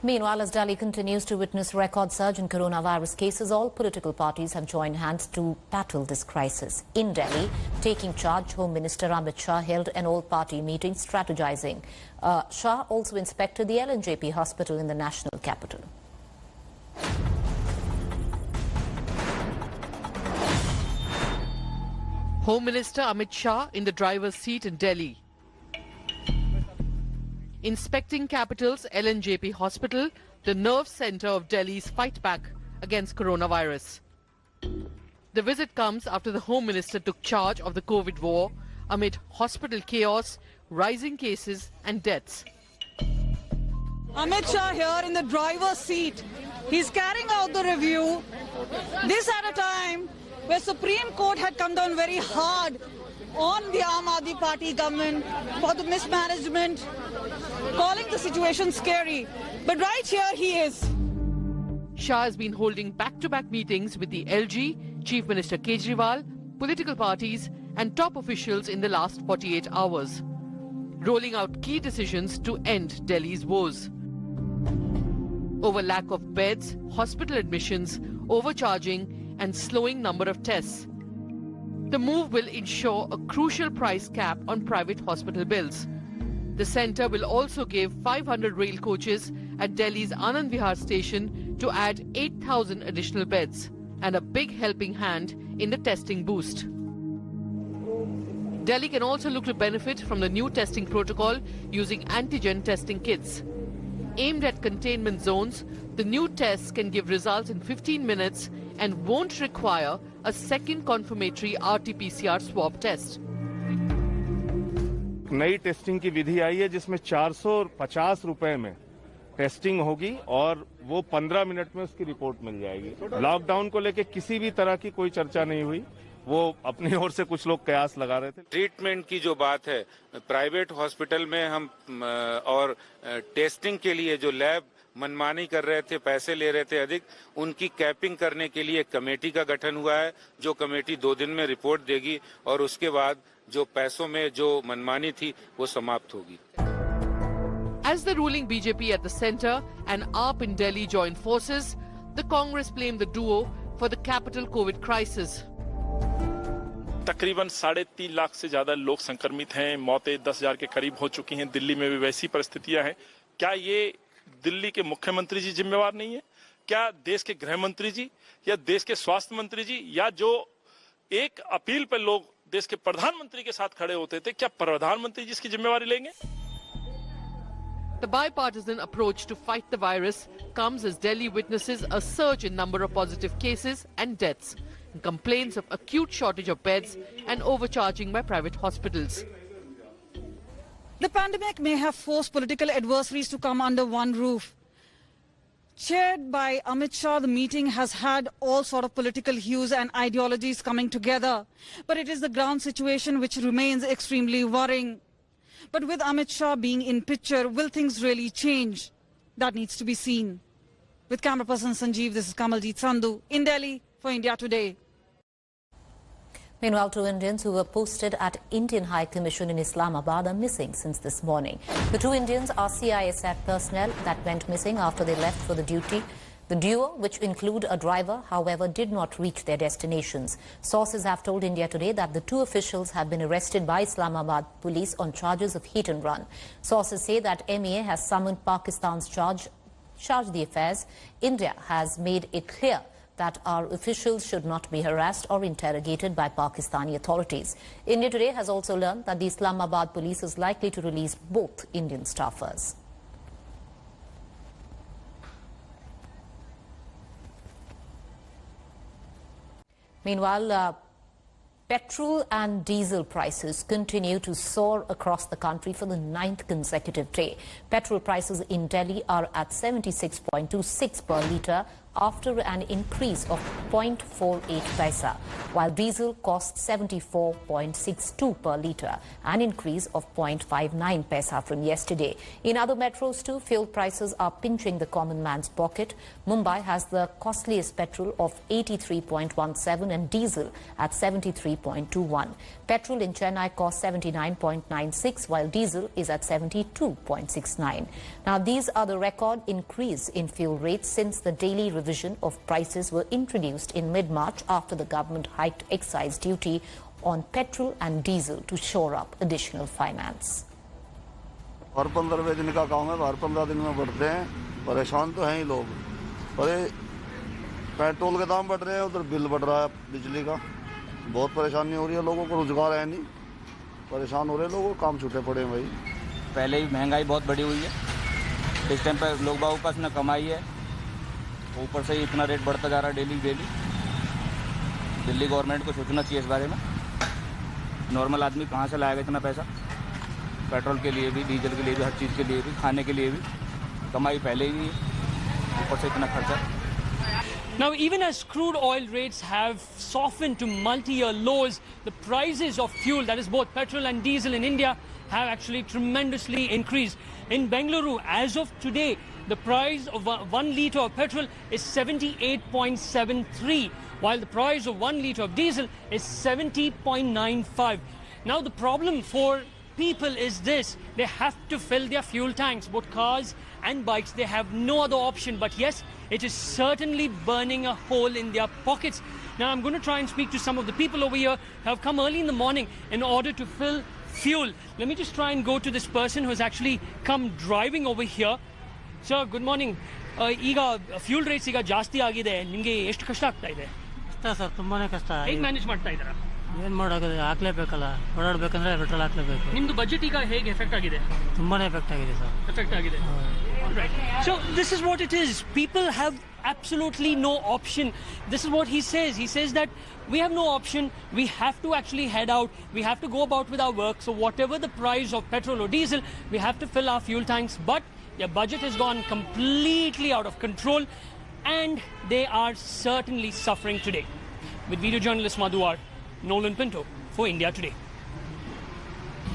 Meanwhile, as Delhi continues to witness record surge in coronavirus cases, all political parties have joined hands to battle this crisis. In Delhi, taking charge, Home Minister Amit Shah held an all-party meeting strategizing. Shah also inspected the LNJP hospital in the national capital. Home Minister Amit Shah in the driver's seat in Delhi. Inspecting capital's LNJP hospital, the nerve centre of Delhi's fight back against coronavirus. The visit comes after the Home Minister took charge of the COVID war amid hospital chaos, rising cases and deaths. Amit Shah here in the driver's seat. He's carrying out the review. This at a time where Supreme Court had come down very hard on the Aam Aadmi Party government for the mismanagement, calling the situation scary. But right here he is. Shah has been holding back-to-back meetings with the LG, Chief Minister Kejriwal, political parties and top officials in the last 48 hours, rolling out key decisions to end Delhi's woes. Over lack of beds, hospital admissions, overcharging and slowing number of tests. The move will ensure a crucial price cap on private hospital bills. The centre will also give 500 rail coaches at Delhi's Anand Vihar station to add 8,000 additional beds and a big helping hand in the testing boost. Delhi can also look to benefit from the new testing protocol using antigen testing kits. Aimed at containment zones, the new tests can give results in 15 minutes and won't require a second confirmatory RT-PCR swab test. नई testing की विधि आई है जिसमें 450 रुपए में testing होगी और वो 15 minute में उसकी रिपोर्ट मिल जाएगी। लॉकडाउन को लेके किसी भी तरह की कोई चर्चा नहीं हुई, वो अपनी ओर से कुछ लोग कयास लगा रहे थे। ट्रीटमेंट की जो बात है, प्राइवेट हॉस्पिटल में हम और टेस्टिंग के लिए जो लैब मनमानी कर रहे थे, पैसे ले रहे थे अधिक, उनकी कैपिंग करने के लिए एक कमेटी का गठन हुआ है, जो कमेटी 2 दिन में रिपोर्ट देगी और उसके बाद जो पैसों में जो मनमानी थी वो समाप्त होगी। As the ruling BJP at the centre and AAP in Delhi join forces, the Congress blamed the duo for the capital COVID crisis. तकरीबन 3.5 लाख से ज्यादा लोग संक्रमित हैं, मौतें 10,000 के करीब हो चुकी हैं। दिल्ली में भी वैसी परिस्थितियां हैं। क्या ये दिल्ली के मुख्यमंत्री जी जिम्मेवार नहीं है? क्या देश के गृह मंत्री जी या देश के स्वास्थ्य मंत्री जी या जो एक अपील पर लोग देश के प्रधानमंत्री के साथ खड़े होते थे, क्या प्रधानमंत्री जी इसकी जिम्मेवारी लेंगे? The bipartisan approach to fight the virus comes as Delhi witnesses a surge in number of positive cases and deaths, and complaints of acute shortage of beds and overcharging by private hospitals. The pandemic may have forced political adversaries to come under one roof. Chaired by Amit Shah, the meeting has had all sort of political hues and ideologies coming together. But it is the ground situation which remains extremely worrying. But with Amit Shah being in picture, will things really change? That needs to be seen. With camera person Sanjeev, this is Kamaljeet Sandhu in Delhi for India Today. Meanwhile, 2 Indians who were posted at Indian High Commission in Islamabad are missing since this morning. The 2 Indians are CISF personnel that went missing after they left for the duty. The duo, which include a driver, however, did not reach their destinations. Sources have told India Today that the 2 officials have been arrested by Islamabad police on charges of hit and run. Sources say that MEA has summoned Pakistan's charge the affairs. India has made it clear that our officials should not be harassed or interrogated by Pakistani authorities. India Today has also learned that the Islamabad police is likely to release both Indian staffers. Meanwhile, petrol and diesel prices continue to soar across the country for the 9th consecutive day. Petrol prices in Delhi are at 76.26 per litre, after an increase of 0.48 paisa, while diesel costs 74.62 per litre, an increase of 0.59 paisa from yesterday. In other metros too, fuel prices are pinching the common man's pocket. Mumbai has the costliest petrol of 83.17 and diesel at 73.21. Petrol in Chennai costs 79.96, while diesel is at 72.69. Now, these are the record increase in fuel rates since the daily revision of prices were introduced in mid-March after the government hiked excise duty on petrol and diesel to shore up additional finance. हर 15वें दिन का काम है, हर 15 दिन में बढ़ते हैं, परेशान तो हैं ही लोग। पर पेट्रोल के दाम बढ़ रहे हैं, उधर बिल बढ़ रहा है बिजली का, बहुत परेशानी हो रही है लोगों को, रोजगार है नहीं, परेशान हो रहे हैं लोगों को, काम छूटे पड़े हैं भाई। पहले ही महंगाई बहुत बढ़ी हुई है, इस टाइम पर लोग बागों के पास ना कमाई है, ऊपर से इतना रेट बढ़ता जा रहा है डेली। दिल्ली गवर्नमेंट को सोचना चाहिए इस बारे में। नॉर्मल आदमी कहाँ से लाएगा इतना पैसा, पेट्रोल के लिए भी, डीजल के लिए भी, हर चीज़ के लिए भी, खाने के लिए भी। कमाई पहले ही नहीं है, ऊपर से इतना खर्चा। Now, even as crude oil rates have softened to multi-year lows, the prices of fuel, that is both petrol and diesel in India, have actually tremendously increased. In Bengaluru, as of today, the price of 1 litre of petrol is 78.73, while the price of 1 litre of diesel is 70.95. Now, the problem for people is this: they have to fill their fuel tanks, both cars and bikes. They have no other option. But yes, it is certainly burning a hole in their pockets. Now, I'm going to try and speak to some of the people over here who have come early in the morning in order to fill fuel. Let me just try and go to this person who has actually come driving over here. Sir, good morning. ಈಗ fuel rates ಈಗ ಜಾಸ್ತಿ ಆಗಿದೆ, ನಿಮಗೆ ಎಷ್ಟು ಕಷ್ಟ ಆಗ್ತಾ ಇದೆ? ಕಷ್ಟ ಸರ್, ತುಂಬಾನೇ ಕಷ್ಟ. ಹೇಗೆ ಮ್ಯಾನೇಜ್ ಮಾಡ್ತಾ ಇದ್ದೀರಾ? ಏನು ಮಾಡೋದು, ಹಾಕ್ಲೇಬೇಕಲ್ಲ, ಓಡಾಡಬೇಕಂದ್ರೆ ಪೆಟ್ರೋಲ್ ಹಾಕ್ಲೇಬೇಕು. ನಿಮ್ದು ಬಜೆಟ್ ಈಗ ಹೇಗೆ ಎಫೆಕ್ಟ್ ಆಗಿದೆ? ತುಂಬಾನೇ ಎಫೆಕ್ಟ್ ಆಗಿದೆ ಸರ್. ಎಫೆಕ್ಟ್ ಆಗಿದೆ. Right. So this is what it is. People have absolutely no option. This is what he says. He says that we have no option. We have to actually head out. We have to go about with our work. So whatever the price of petrol or diesel, we have to fill our fuel tanks. But their budget has gone completely out of control, and they are certainly suffering today. With video journalist Madhuwar, Nolan Pinto for India Today.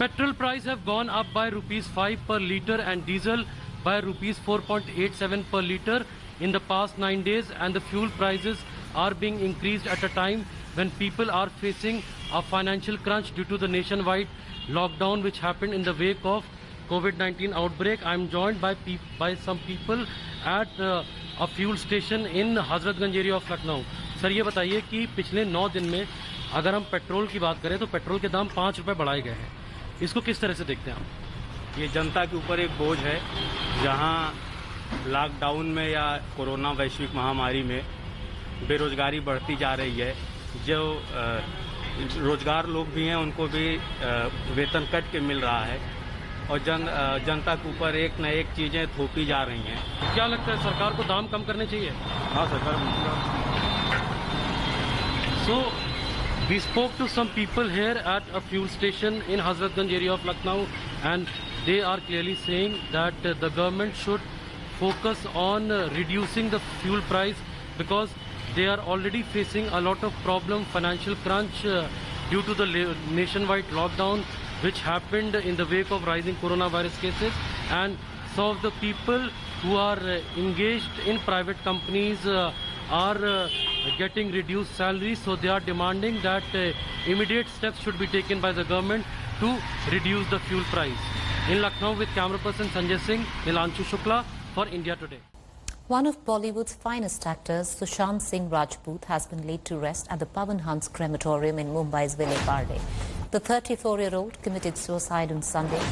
Petrol price have gone up by rupees 5 per litre and diesel by rupees 4.87 per litre in the past 9 days, and the fuel prices are being increased at a time when people are facing a financial crunch due to the nationwide lockdown which happened in the wake of COVID-19 outbreak. I am joined by some people at a fuel station in Hazratganj area of Lucknow. Sir ये बताइए कि पिछले 9 दिन में अगर हम petrol की बात करें तो पेट्रोल के दाम 5 रुपए बढ़ाए गए हैं, इसको किस तरह से देखते हैं आप? ये जनता के ऊपर एक बोझ है, जहां लॉकडाउन में या कोरोना वैश्विक महामारी में बेरोजगारी बढ़ती जा रही है। जो रोजगार लोग भी हैं उनको भी वेतन कट के मिल रहा है, और जनता के ऊपर एक न एक चीज़ें थोपी जा रही हैं। क्या लगता है सरकार को दाम कम करने चाहिए? हाँ सरकार। So we spoke to some people here at a fuel station in Hazratganj area of Lucknow, and they are clearly saying that the government should focus on reducing the fuel price because they are already facing a lot of problem, financial crunch due to the nationwide lockdown which happened in the wake of rising coronavirus cases, and some of the people who are engaged in private companies are getting reduced salaries, so they are demanding that immediate steps should be taken by the government to reduce the fuel price. In Lucknow with camera person Sanjay Singh, Nilanshu Shukla for India Today. One of Bollywood's finest actors, Sushant Singh Rajput, has been laid to rest at the Pawan Hans crematorium in Mumbai's Vile Parle. The 34-year-old committed suicide on Sunday.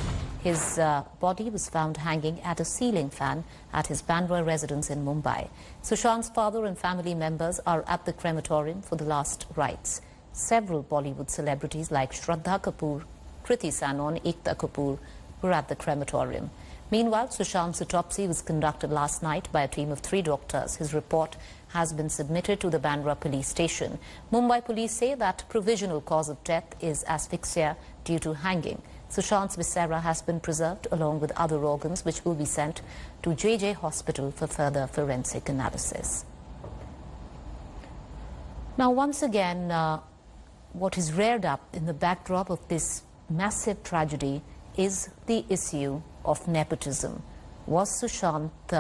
His body was found hanging at a ceiling fan at his Bandra residence in Mumbai. Sushant's father and family members are at the crematorium for the last rites. Several Bollywood celebrities like Shraddha Kapoor, Kriti Sanon, Ekta Kapoor were at the crematorium. Meanwhile, Sushant's autopsy was conducted last night by a team of 3 doctors. His report has been submitted to the Bandra police station. Mumbai police say that provisional cause of death is asphyxia due to hanging. Sushant's viscera has been preserved along with other organs which will be sent to JJ Hospital for further forensic analysis. Now, once again, what is reared up in the backdrop of this massive tragedy is the issue of nepotism. Was Sushant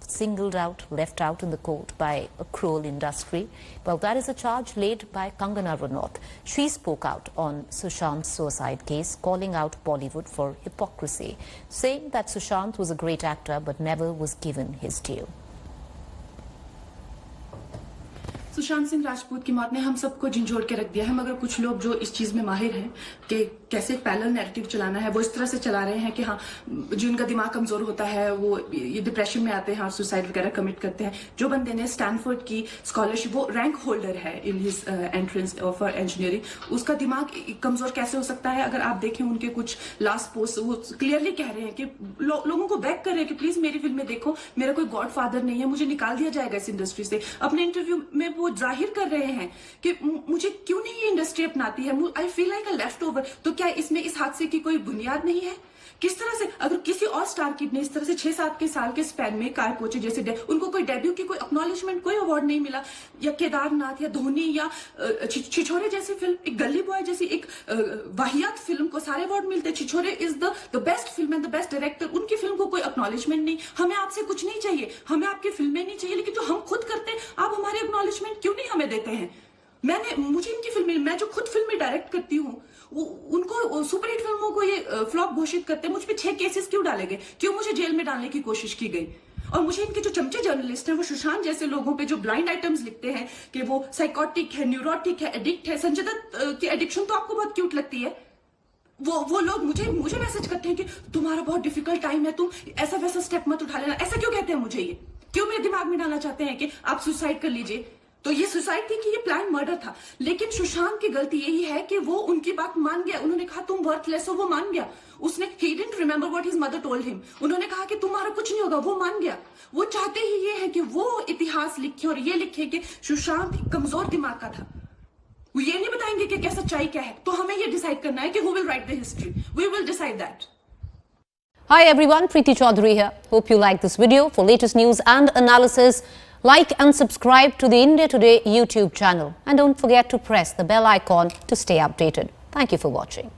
singled out, left out in the cold by a cruel industry? Well, that is a charge laid by Kangana Ranaut. She spoke out on Sushant's suicide case, calling out Bollywood for hypocrisy, saying that Sushant was a great actor but never was given his due. Sushant Singh Rajput की मौत ने हम सबको झंझोड़ के रख दिया है, मगर कुछ लोग जो इस चीज में माहिर हैं कि कैसे पैरेलल नैरेटिव चलाना है, वो इस तरह से चला रहे हैं कि हाँ, जिनका दिमाग कमजोर होता है वो ये डिप्रेशन में आते हैं और सुसाइड वगैरह कमिट करते हैं. जो बंदे ने स्टैनफोर्ड की स्कॉलरशिप, वो रैंक होल्डर है in his entrance for engineering, उसका दिमाग कमजोर कैसे हो सकता है? अगर आप देखें उनके कुछ लास्ट पोस्ट, वो क्लियरली कह रहे हैं कि लोगों को बैक कर रहे हैं कि प्लीज मेरी फिल्में देखो, मेरा कोई गॉड फादर नहीं है, मुझे निकाल दिया जाएगा इस इंडस्ट्री से. अपने इंटरव्यू में वो जाहिर कर रहे हैं कि मुझे क्यों नहीं ये इंडस्ट्री अपनाती है, I feel like a left over. तो क्या इसमें इस हादसे की कोई बुनियाद नहीं है? किस तरह से अगर किसी और स्टार किड ने इस तरह से 6-7 के साल के स्पैन में काय पोचे जैसे उनको कोई डेब्यू की कोई एक्नॉलेजमेंट, कोई अवार्ड नहीं मिला, या केदारनाथ या धोनी या छिछोरे जैसी फिल्म, एक गली बॉय जैसी एक वाहियात फिल्म को सारे अवार्ड मिलते. Chhichhore is the best film and the best director, उनकी फिल्म को कोई एक्नॉलेजमेंट नहीं. हमें आपसे कुछ नहीं चाहिए, हमें आपकी फिल्में नहीं चाहिए, लेकिन जो हम खुद करते हैं आप हमारे एक्नॉलेजमेंट क्यों नहीं हमें देते हैं? मुझे इनकी फिल्में, मैं जो खुद फिल्में डायरेक्ट करती हूँ, उनको सुपरहिट फिल्मों को ये फ्लॉप घोषित करते हैं. मुझ पे 6 केसेस क्यों डाले गए? क्यों मुझे जेल में डालने की कोशिश की गई? और मुझे इनके जो चमचे जर्नलिस्ट हैं, वो सुशांत जैसे लोगों पे जो ब्लाइंड आइटम्स लिखते हैं कि वो साइकोटिक है, न्यूरोटिक है, एडिक्ट है. संजय दत्त की एडिक्शन तो आपको बहुत क्यूट लगती है. वो लोग मुझे मैसेज करते हैं कि तुम्हारा बहुत डिफिकल्ट टाइम है, तुम ऐसा वैसा स्टेप मत उठा लेना. ऐसा क्यों कहते हैं मुझे? ये क्यों मेरे दिमाग में डालना चाहते हैं कि आप सुसाइड कर लीजिए? तो ये सुसाइड थी कि ये प्लान मर्डर था? लेकिन सुशांत की गलती यही है कि वो उनकी बात मान गया. उन्होंने कहा तुम वर्थलेस हो, वो मान गया. उसने he didn't remember what his mother told him. उन्होंने कहा कि तुम्हारा कुछ नहीं होगा, वो मान गया. वो चाहते ही ये है कि वो इतिहास लिखे और ये लिखे कि सुशांत कमजोर दिमाग का था. वो ये नहीं बताएंगे कि क्या सच्चाई क्या है. तो हमें ये डिसाइड करना है कि who will write the history. We will decide that. Hi everyone, Preeti Chaudhary here. Hope you like this video. For latest news and analysis, like and subscribe to the India Today YouTube channel. And don't forget to press the bell icon to stay updated. Thank you for watching.